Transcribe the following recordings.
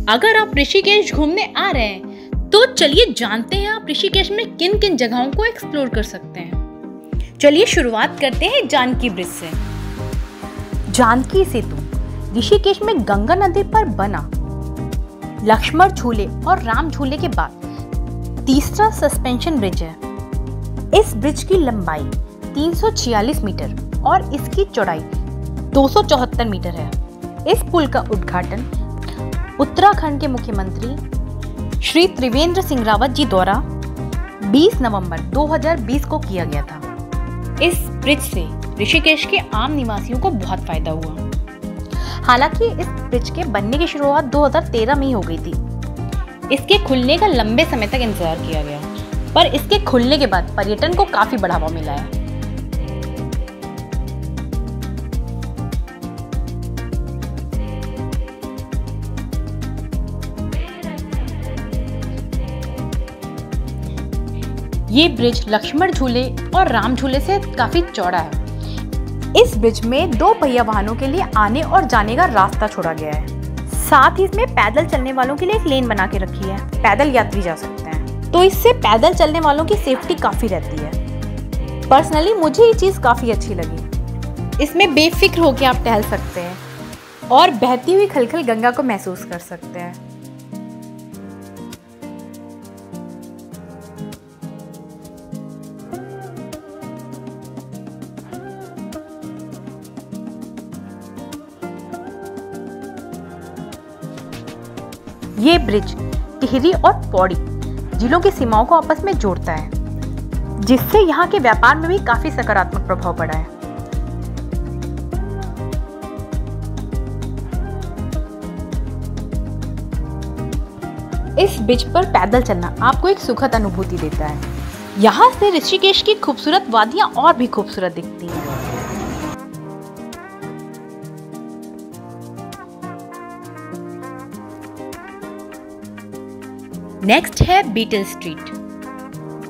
अगर आप ऋषिकेश घूमने आ रहे हैं तो चलिए जानते हैं आप ऋषिकेश में किन किन जगहों को एक्सप्लोर कर सकते हैं। चलिए शुरुआत करते हैं जानकी ब्रिज से। जानकी सेतु ऋषिकेश में गंगा नदी पर बना लक्ष्मण झूले और राम झूले के बाद तीसरा सस्पेंशन ब्रिज है। इस ब्रिज की लंबाई 346 मीटर और इसकी चौड़ाई 274 मीटर है। इस पुल का उद्घाटन उत्तराखंड के मुख्यमंत्री श्री त्रिवेंद्र सिंह रावत जी द्वारा 20 नवंबर 2020 को किया गया था। इस ब्रिज से ऋषिकेश के आम निवासियों को बहुत फायदा हुआ। हालांकि इस ब्रिज के बनने की शुरुआत 2013 में ही हो गई थी। इसके खुलने का लंबे समय तक इंतजार किया गया, पर इसके खुलने के बाद पर्यटन को काफी बढ़ावा मिला है। ये ब्रिज लक्ष्मण झूले और राम झूले से काफी चौड़ा है। इस ब्रिज में 2 पहिया वाहनों के लिए आने और जाने का रास्ता छोड़ा गया है। साथ ही इसमें पैदल चलने वालों के लिए एक लेन बना के रखी है। पैदल यात्री जा सकते हैं, तो इससे पैदल चलने वालों की सेफ्टी काफी रहती है। पर्सनली मुझे ये चीज काफी अच्छी लगी। इसमें बेफिक्र होकर आप टहल सकते हैं और बहती हुई खलखल गंगा को महसूस कर सकते हैं। ये ब्रिज टिहरी और पौड़ी जिलों की सीमाओं को आपस में जोड़ता है, जिससे यहाँ के व्यापार में भी काफी सकारात्मक प्रभाव पड़ा है। इस ब्रिज पर पैदल चलना आपको एक सुखद अनुभूति देता है। यहाँ से ऋषिकेश की खूबसूरत वादियां और भी खूबसूरत दिखती हैं। नेक्स्ट है Beatle street.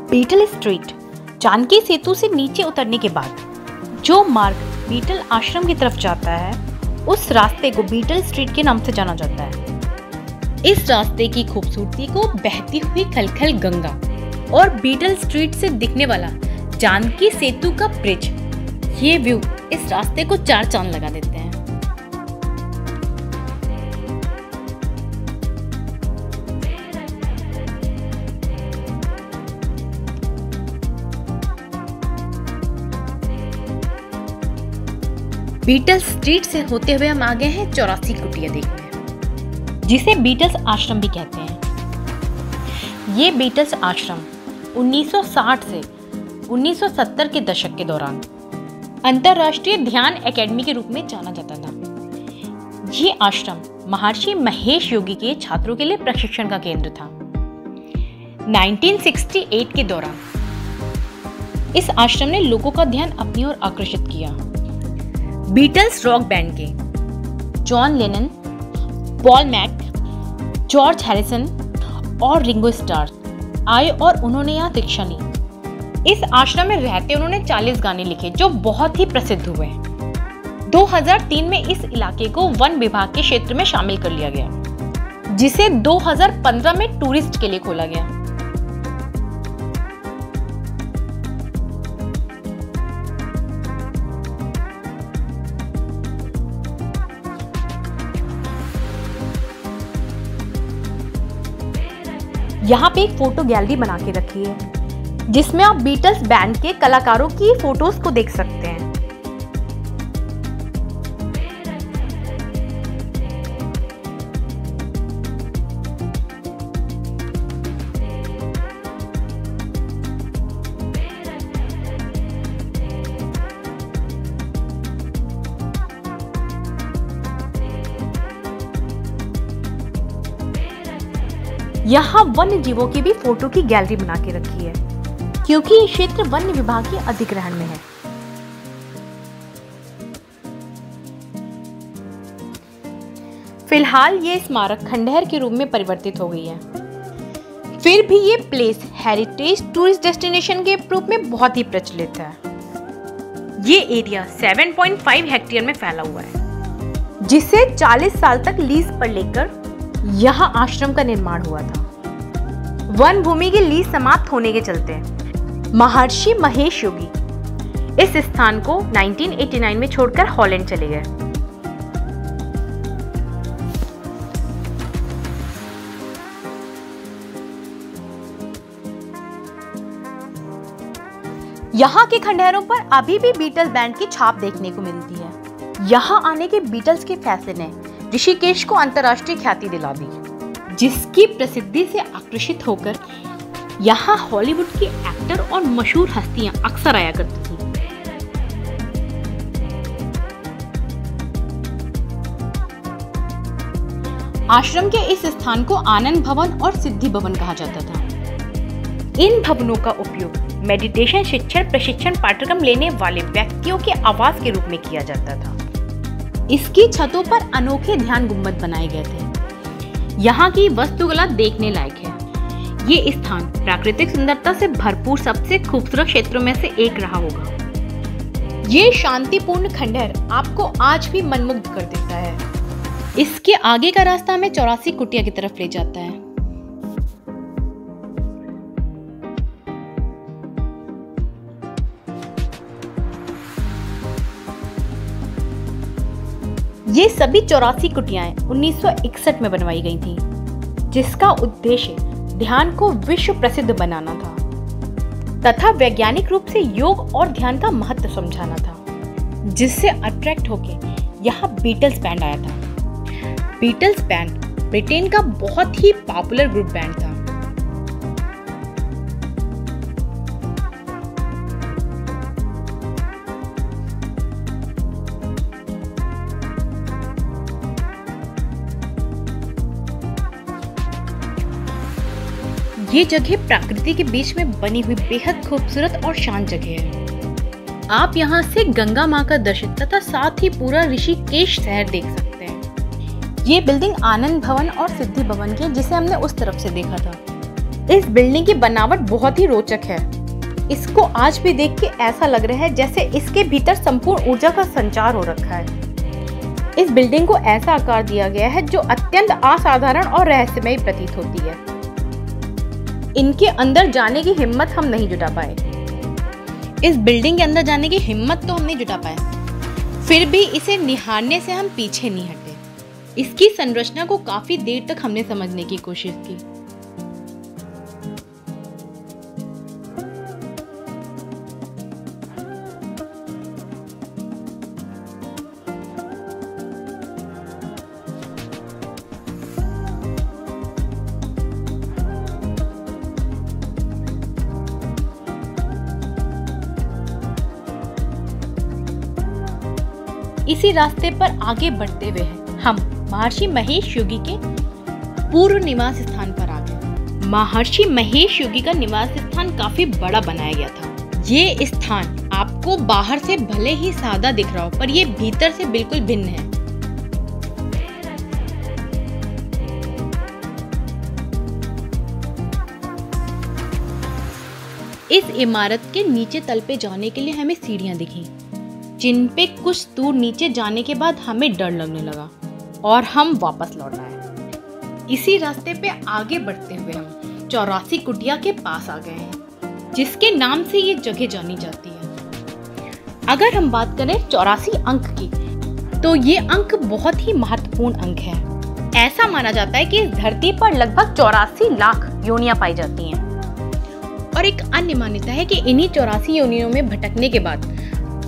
Beatle street Janki Setu से नीचे उतरने के बाद जो मार्ग बीटल आश्रम की तरफ जाता है, उस रास्ते को बीटल स्ट्रीट के नाम से जाना जाता है। इस रास्ते की खूबसूरती को बहती हुई खलखल गंगा और बीटल स्ट्रीट से दिखने वाला जानकी सेतु का ब्रिज, ये व्यू इस रास्ते को 4 चांद लगा देते हैं। बीटल स्ट्रीट से होते हुए हम आ गए हैं 84 कुटिया देखने, जिसे बीटल्स आश्रम भी कहते हैं। ये बीटल्स आश्रम 1960 से 1970 के दशक के दौरान अंतर्राष्ट्रीय ध्यान एकेडमी के रूप में जाना जाता था। ये आश्रम महर्षि महेश योगी के छात्रों के लिए प्रशिक्षण का केंद्र था। 1968 के दौरान इस आश्रम ने लोगों का ध्यान अपनी ओर आकर्षित किया। बीटल्स रॉक बैंड के John Lennon, Paul Mac, George Harrison और रिंगो स्टार आए और उन्होंने यहाँ शिक्षा ली। इस आश्रम में रहते उन्होंने 40 गाने लिखे जो बहुत ही प्रसिद्ध हुए। 2003 में इस इलाके को वन विभाग के क्षेत्र में शामिल कर लिया गया, जिसे 2015 में टूरिस्ट के लिए खोला गया। यहाँ पे एक फोटो गैलरी बना के रखी है, जिसमें आप बीटल्स बैंड के कलाकारों की फोटोज को देख सकते हैं। यहाँ वन्य जीवों की भी फोटो की गैलरी बना के रखी है, क्योंकि ये क्षेत्र वन्य विभाग के अधिग्रहण में है। फिलहाल ये स्मारक खंडहर के रूप में परिवर्तित हो गई है। फिर भी ये प्लेस हेरिटेज टूरिस्ट डेस्टिनेशन के रूप में बहुत ही प्रचलित है। ये एरिया 7.5 हेक्टेयर में फैला हुआ है, जिसे 40 साल तक लीज पर लेकर यहाँ आश्रम का निर्माण हुआ था। वन भूमि की लीज समाप्त होने के चलते महर्षि महेश योगी इस स्थान को 1989 में छोड़कर हॉलैंड चले गए। यहाँ के खंडहरों पर अभी भी बीटल्स बैंड की छाप देखने को मिलती है। यहाँ आने के बीटल्स के फैसले ने ऋषिकेश को अंतर्राष्ट्रीय ख्याति दिला दी, जिसकी प्रसिद्धि से आकर्षित होकर यहाँ हॉलीवुड के एक्टर और मशहूर हस्तियां अक्सर आया करती थी। आश्रम के इस स्थान को आनंद भवन और सिद्धि भवन कहा जाता था। इन भवनों का उपयोग मेडिटेशन शिक्षण प्रशिक्षण पाठ्यक्रम लेने वाले व्यक्तियों के आवास के रूप में किया जाता था। इसकी छतों पर अनोखे ध्यान गुंबद बनाए गए थे। यहाँ की वास्तुकला देखने लायक है। ये स्थान प्राकृतिक सुंदरता से भरपूर सबसे खूबसूरत क्षेत्रों में से एक रहा होगा। ये शांतिपूर्ण खंडहर आपको आज भी मनमुग्ध कर देता है। इसके आगे का रास्ता हमें 84 कुटिया की तरफ ले जाता है। ये सभी 84 कुटियाएं 1961 में बनवाई गई थी, जिसका उद्देश्य ध्यान को विश्व प्रसिद्ध बनाना था तथा वैज्ञानिक रूप से योग और ध्यान का महत्व समझाना था, जिससे अट्रैक्ट होके यहाँ बीटल्स बैंड आया था। बीटल्स बैंड ब्रिटेन का बहुत ही पॉपुलर ग्रुप बैंड था। ये जगह प्रकृति के बीच में बनी हुई बेहद खूबसूरत और शांत जगह है। आप यहाँ से गंगा माँ का दर्शन तथा साथ ही पूरा ऋषिकेश शहर देख सकते हैं। ये बिल्डिंग आनंद भवन और सिद्धि भवन की, जिसे हमने उस तरफ से देखा था। इस बिल्डिंग की बनावट बहुत ही रोचक है। इसको आज भी देख के ऐसा लग रहा है जैसे इसके भीतर संपूर्ण ऊर्जा का संचार हो रखा है। इस बिल्डिंग को ऐसा आकार दिया गया है जो अत्यंत असाधारण और रहस्यमय प्रतीत होती है। इनके अंदर जाने की हिम्मत हम नहीं जुटा पाए। इस बिल्डिंग के अंदर जाने की हिम्मत तो हम नहीं जुटा पाए, फिर भी इसे निहारने से हम पीछे नहीं हटे। इसकी संरचना को काफी देर तक हमने समझने की कोशिश की। इसी रास्ते पर आगे बढ़ते हुए हम महर्षि महेश योगी के पूर्व निवास स्थान पर आ गए। महर्षि महेश योगी का निवास स्थान काफी बड़ा बनाया गया था। ये स्थान आपको बाहर से भले ही सादा दिख रहा हो, पर ये भीतर से बिल्कुल भिन्न है। इस इमारत के नीचे तल पे जाने के लिए हमें सीढ़ियां दिखी, जिन पे कुछ दूर नीचे जाने के बाद हमें डर लगने लगा और हम वापस लौट आए। इसी रास्ते पे आगे बढ़ते हुए हम 84 कुटिया के पास आ गए हैं, जिसके नाम से ये जगह जानी जाती है। अगर हम बात करें 84 अंक की, तो ये अंक बहुत ही महत्वपूर्ण अंक है। ऐसा माना जाता है कि इस धरती पर लगभग 84 लाख योनियां पाई जाती हैं, और एक अन्य मान्यता है कि इन्हीं 84 योनियों में भटकने के बाद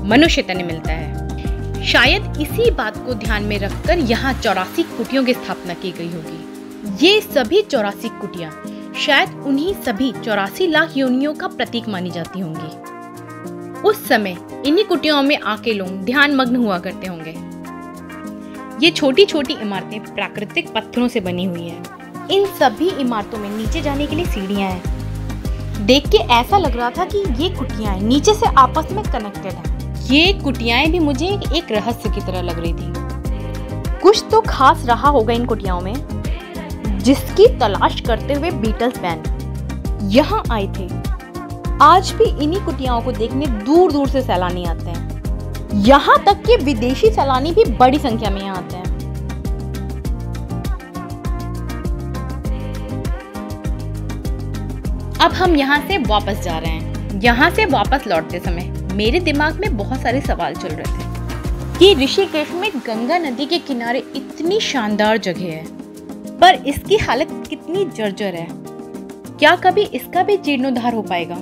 मनुष्य तन मिलता है। शायद इसी बात को ध्यान में रखकर यहाँ 84 कुटियों की स्थापना की गई होगी। ये सभी 84 कुटियां शायद उन्हीं सभी 84 लाख योनियों का प्रतीक मानी जाती होंगी। उस समय इन्हीं कुटियों में आके लोग ध्यान मग्न हुआ करते होंगे। ये छोटी छोटी इमारतें प्राकृतिक पत्थरों से बनी हुई हैं। इन सभी इमारतों में नीचे जाने के लिए सीढ़ियां हैं। देख के ऐसा लग रहा था कि ये कुटियां नीचे से आपस में कनेक्टेड हैं। ये कुटियाएं भी मुझे एक रहस्य की तरह लग रही थी। कुछ तो खास रहा होगा इन कुटियाओं में, जिसकी तलाश करते हुए बीटल्स बैंड यहाँ आए थे। आज भी इन्हीं कुटियाओं को देखने दूर दूर से सैलानी आते हैं। यहाँ तक कि विदेशी सैलानी भी बड़ी संख्या में यहाँ आते हैं। अब हम यहाँ से वापस जा रहे हैं। यहाँ से वापस लौटते समय मेरे दिमाग में बहुत सारे सवाल चल रहे थे कि ऋषिकेश में गंगा नदी के किनारे इतनी शानदार जगह है, पर इसकी हालत कितनी जर्जर है। क्या कभी इसका भी जीर्णोद्धार हो पाएगा?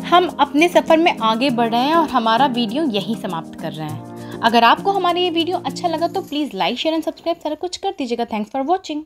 हम अपने सफर में आगे बढ़ रहे हैं और हमारा वीडियो यहीं समाप्त कर रहे हैं। अगर आपको हमारा ये वीडियो अच्छा लगा तो please like, share and subscribe सारा कुछ कर दीजिएगा। Thanks for watching.